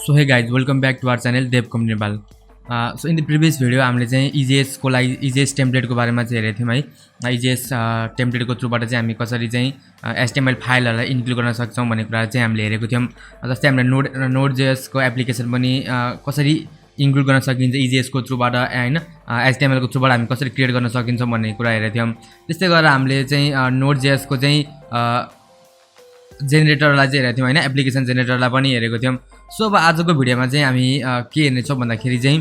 So hey guys, welcome back to our channel Devcom Nepal. So in the previous video हामीले चाहिँ EJS को लागि EJS template को बारेमा चाहिँ हेरेको थियौं है. EJS template को थ्रुबाट चाहिँ हामी कसरी चाहिँ HTML फाइलहरुलाई इन्क्लुड गर्न सक्छौं भन्ने कुरा चाहिँ हामीले हेरेको थियौं. जस्तै हामीले Node.js को एप्लिकेसन पनि कसरी इन्क्लुड गर्न सकिन्छ EJS को थ्रुबाट हैन, HTML को थ्रुबाट हामी कसरी क्रिएट गर्न सकिन्छ भन्ने कुरा हेरेको थियौं. त्यस्तै गरेर हामीले चाहिँ Node.js को चाहिँ जेनेरेटरलाई चाहिँ हेरेको थियौं हैन, एप्लिकेसन जेनेरेटरलाई पनि हेरेको थियौं. सो अब आजको भिडियोमा चाहिँ हामी के हेर्ने छौं भन्दाखेरि चाहिँ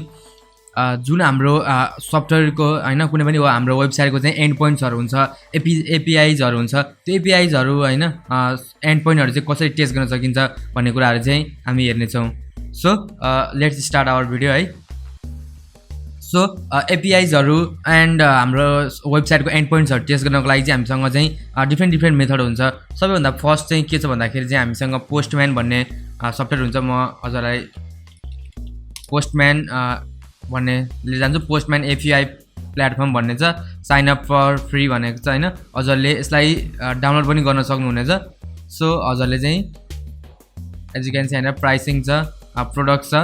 जुन हाम्रो सफ्टवेयरको हैन कुनै पनि हाम्रो वेबसाइटको चाहिँ एन्ड पोइन्ट्सहरु हुन्छ, एपीआईजहरु हुन्छ. त्यो एपीआईजहरु हैन एन्ड पोइन्टहरु चाहिँ कसरी टेस्ट गर्न सकिन्छ भन्ने कुराहरु चाहिँ हामी हेर्ने छौं. So let's start our video है. सो एपीआईजहरु एन्ड हाम्रो वेबसाइटको एन्ड पोइन्ट्सहरु टेस्ट गर्नको लागि चाहिँ हामीसँग चाहिँ डिफरेन्ट मेथड हुन्छ. सबैभन्दा फर्स्ट चाहिँ के छ भन्दाखेरि चाहिँ हामीसँग पोस्टम्यान भन्ने सफ्टवेयर हुन्छ. म हजुरलाई पोस्टम्यान भन्ने ले जान्छु. पोस्टम्यान एपीआई प्लेटफर्म भन्ने छ. साइन अप फर फ्री भनेको छ हैन. हजुरले यसलाई डाउनलोड पनि गर्न सक्नुहुनेछ. सो हजुरले चाहिँ एज यु क्यान सी हैन प्राइसिङ छ, प्रोडक्ट छ.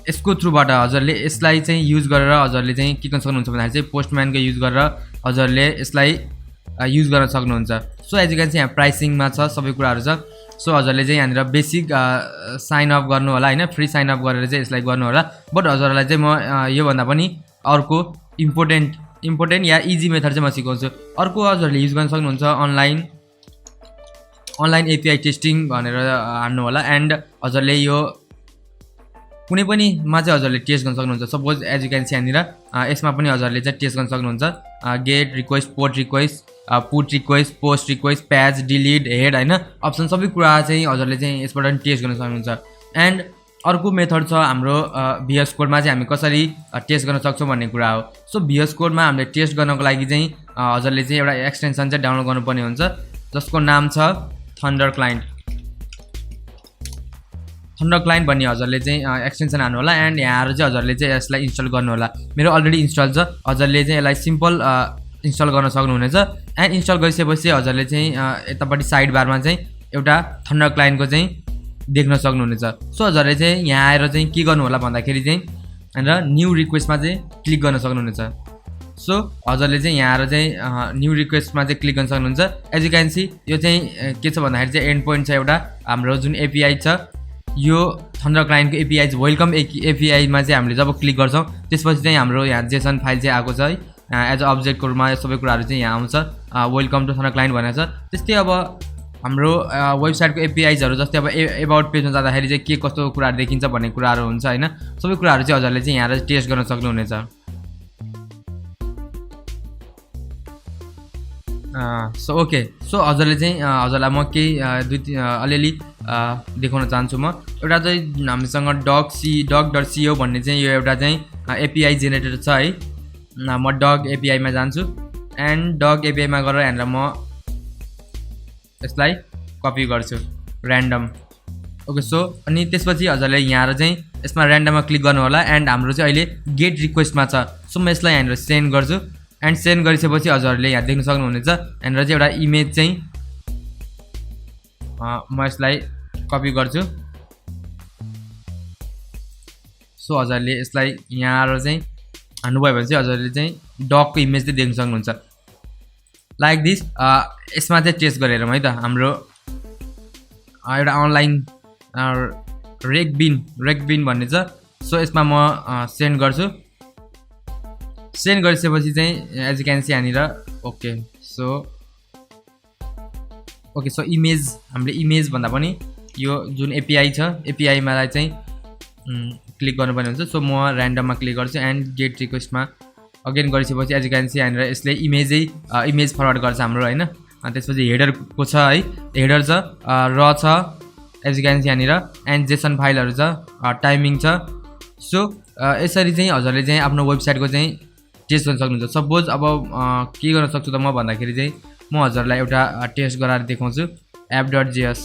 यसको थ्रुबाट हजुरले यसलाई चाहिँ युज गरेर हजुरले चाहिँ के गर्न सक्नुहुन्छ भन्दाखेरि चाहिँ पोस्टम्यानको युज गरेर हजुरले यसलाई युज गर्न सक्नुहुन्छ. So as you can see यहाँ प्राइसिङमा छ, सबै कुराहरु छ. सो हजुरले चाहिँ यहाँनिर बेसिक साइन अप गर्नु होला हैन, फ्री साइन अप गरेर चाहिँ यसलाई गर्नु होला. बट हजुरलाई चाहिँ म यो भन्दा पनि अर्को इम्पोर्टेन्ट या इजी मेथड चाहिँ म सिकाउँछु. अर्को हजुरले युज गर्न सक्नुहुन्छ अनलाइन एपीआई टेस्टिङ भनेर हान्नु होला. एन्ड हजुरले यो कुनै पनि मा चाहिँ हजुरले टेस्ट गर्न सक्नुहुन्छ. Suppose as you can see यहाँनिर यसमा पनि हजुरले चाहिँ टेस्ट गर्न सक्नुहुन्छ. Get request, post request, put request, post request, patch, delete, head हैन, अप्सन सबै कुरा चाहिँ हजुरले चाहिँ यसबाट पनि टेस्ट गर्न सक्नुहुन्छ. एन्ड अर्को मेथड छ हाम्रो VS कोडमा चाहिँ हामी कसरी टेस्ट गर्न सक्छौं भन्ने कुरा हो. सो VS कोडमा हामीले टेस्ट गर्नको लागि चाहिँ हजुरले चाहिँ एउटा एक्सटेन्सन चाहिँ डाउनलोड गर्नुपर्ने हुन्छ जसको नाम छ थन्डर क्लाइन्ट भन्ने हजुरले चाहिँ एक्सटेन्सन हान्नु होला. एन्ड यहाँ आएर चाहिँ हजुरले चाहिँ यसलाई इन्स्टल गर्नु होला. मेरो अलरेडी इन्स्टल छ. हजुरले चाहिँ यसलाई सिम्पल इन्स्टल गर्न सक्नुहुनेछ. एन्ड इन्स्टल गरिसकेपछि हजुरले चाहिँ यतापट्टि साइड बारमा चाहिँ एउटा थन्डर क्लाइन्टको चाहिँ देख्न सक्नुहुनेछ. सो हजुरले चाहिँ यहाँ आएर चाहिँ के गर्नु होला भन्दाखेरि चाहिँ र न्यू रिक्वेस्टमा चाहिँ क्लिक गर्न सक्नुहुनेछ. सो हजुरले चाहिँ यहाँ आएर चाहिँ न्यू रिक्वेस्टमा चाहिँ क्लिक गर्न सक्नुहुन्छ. एज यु क्यान सी यो चाहिँ के छ भन्दाखेरि चाहिँ एन्ड पोइन्ट छ एउटा हाम्रो जुन एपीआई छ. यो थन्डर क्लाइन्टको एपीआई वेलकम एपीआईमा चाहिँ हामीले जब क्लिक गर्छौं त्यसपछि चाहिँ हाम्रो यहाँ जेसन फाइल चाहिँ आएको छ है. एज अ अब्जेक्टको रूपमा सबै कुराहरु चाहिँ यहाँ आउँछ. वेलकम टु थन्डर क्लाइन्ट भनेको छ. त्यस्तै अब हाम्रो वेबसाइटको एपीआईजहरु जस्तै अब एबाउट पेजमा जाँदाखेरि चाहिँ के कस्तो कुराहरु देखिन्छ भन्ने कुराहरु हुन्छ हैन. सबै कुराहरु चाहिँ हजुरले चाहिँ यहाँ टेस्ट गर्न सक्नुहुनेछ. So okay. सो हजुरले चाहिँ हजुरलाई म केही अलिअलि देखाउन चाहन्छु. म एउटा चाहिँ हामीसँग dog.co भन्ने चाहिँ यो एउटा चाहिँ एपीआई जेनेरेटर छ है. म डग एपीआईमा जान्छु. एन्ड डग एपीआईमा गएर यहाँनिर म यसलाई कपी गर्छु र्यान्डम. ओके. सो अनि त्यसपछि हजुरले यहाँ आएर चाहिँ यसमा र्यान्डममा क्लिक गर्नु होला. एन्ड हाम्रो चाहिँ अहिले गेट रिक्वेस्टमा छ. सो म यसलाई यहाँनिर सेन्ड गर्छु. एन्ड सेन्ड गरिसकेपछि हजुरले यहाँ देख्न सक्नुहुनेछ. यहाँनिर चाहिँ एउटा इमेज चाहिँ म यसलाई कपी गर्छु. सो हजुरले यसलाई यहाँ आएर चाहिँ हान्नुभयो भने चाहिँ हजुरले चाहिँ डगको इमेज चाहिँ देख्न सक्नुहुन्छ लाइक दिस. यसमा चाहिँ टेस्ट गरेर है त हाम्रो एउटा अनलाइन रेकबिन भन्ने छ. सो यसमा म सेन्ड गर्छु. सेन्ड गरिसकेपछि चाहिँ एज यु क्यान सी यहाँनिर ओके. सो इमेज हामीले इमेज भन्दा पनि यो जुन एपीआई छ एपीआईमा चाहिँ क्लिक गर्नुपर्ने हुन्छ. सो म र्यान्डममा क्लिक गर्छु. एन्ड गेट रिक्वेस्टमा अगेन गरिसकेपछि एज यु क्यान सी यहाँनिर यसले इमेज फरवर्ड गर्छ हाम्रो हैन. त्यसपछि हेडरको छ है, हेडर छ, र छ एज यु क्यान सी यहाँनिर. एन्ड जेसन फाइलहरु छ, टाइमिङ छ. सो यसरी चाहिँ हजुरले चाहिँ आफ्नो वेबसाइटको चाहिँ टेस्ट गर्न सक्नुहुन्छ. सपोज अब के गर्न सक्छु त म भन्दाखेरि चाहिँ म हजुरलाई एउटा टेस्ट गराएर देखाउँछु. app.js.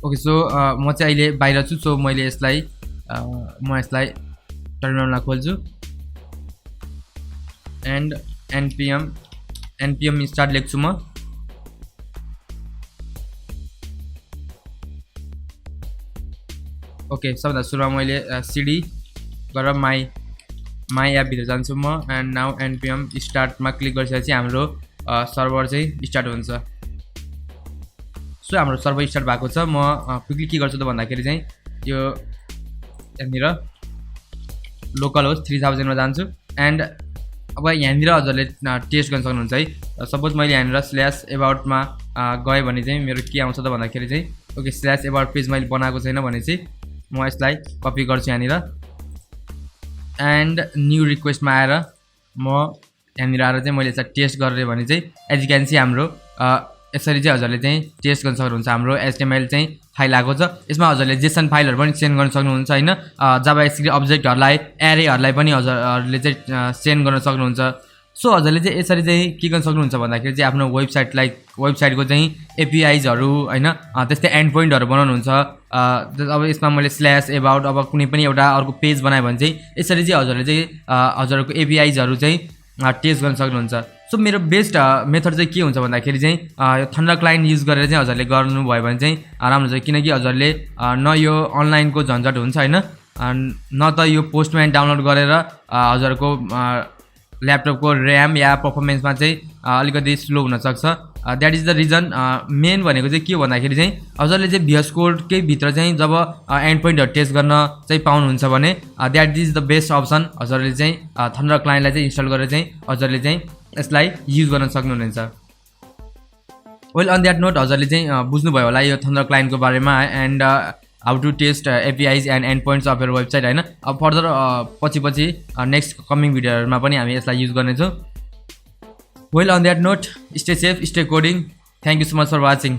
ओके. सो म चाहिँ अहिले बाहिर छु. सो मैले यसलाई म यसलाई टर्मिनलमा खोल्छु एन्ड npm स्टार्ट लेख्छु म ओके सबभन्दा सुरुमा मैले cd गरेर माई एप भित्र जान्छु म एन्ड नाउ npm स्टार्टमा क्लिक गरिसकेपछि हाम्रो सर्भर चाहिँ स्टार्ट हुन्छ सो हाम्रो सर्भर स्टार्ट भएको छ म क्विकली के गर्छु त भन्दाखेरि चाहिँ यो यहाँनिर लोकल होस्ट 3000 मा जान्छु एन्ड अब यहाँनिर हजुरले टेस्ट गर्न सक्नुहुन्छ है सपोज मैले यहाँनिर /about मा गए भने चाहिँ मेरो के आउँछ त भन्दाखेरि चाहिँ ओके /about पेज मैले बनाएको छैन भने चाहिँ म यसलाई कपी गर्छु यहाँनिर एन्ड न्यू रिक्वेस्टमा आएर म यहाँनिर आएर चाहिँ मैले यसलाई टेस्ट गरेँ भने चाहिँ एज यु क्यान सी हाम्रो यसरी चाहिँ हजुरले चाहिँ टेस्ट गर्न सक्नुहुन्छ हाम्रो HTML चाहिँ फाइल आएको छ यसमा हजुरले जेसन फाइलहरु पनि सेन्ड गर्न सक्नुहुन्छ हैन जावास्क्रिप्ट अब्जेक्टहरुलाई एरेहरुलाई पनि हजुरले चाहिँ सेन्ड गर्न सक्नुहुन्छ सो हजुरले चाहिँ यसरी चाहिँ के गर्न सक्नुहुन्छ भन्दाखेरि चाहिँ आफ्नो वेबसाइटको चाहिँ एपीआईजहरु हैन त्यस्तै एन्ड पोइन्टहरु बनाउनुहुन्छ अब यसमा मैले /about अब कुनै पनि एउटा अर्को पेज बनाए भने चाहिँ यसरी चाहिँ हजुरले चाहिँ हजुरको एपीआईजहरु चाहिँ टेस्ट गर्न सक्नुहुन्छ सो मेरो बेस्ट मेथड चाहिँ के हुन्छ भन्दाखेरि चाहिँ यो थन्डर क्लाइन्ट युज गरेर चाहिँ हजुरले गर्नुभयो भने चाहिँ राम्रो छ किनकि हजुरले न यो अनलाइनको झन्झट हुन्छ हैन न त यो पोस्टम्यान डाउनलोड गरेर हजुरको ल्यापटपको र्याम या परफर्मेन्समा चाहिँ अलिकति स्लो हुन सक्छ that is the reason main भनेको चाहिँ के भन्दाखेरि चाहिँ हजुरले चाहिँ VS कोडकै भित्र चाहिँ जब एन्ड पोइन्टहरु टेस्ट गर्न चाहिँ पाउनुहुन्छ भने that is the best option हजुरले चाहिँ थन्डर क्लाइन्टलाई चाहिँ इन्स्टल गरेर चाहिँ हजुरले चाहिँ यसलाई युज गर्न सक्नुहुनेछ वेल अन दैट नोट हजुरले चाहिँ बुझ्नु भयो होला यो थन्डर क्लाइन्टको बारेमा and how to test APIs and endpoints of your website हैन अब फर्दर पछि नेक्स्ट कमिङ भिडियोहरुमा पनि हामी यसलाई युज गर्नेछौं well on that note stay safe stay coding thank you so much for watching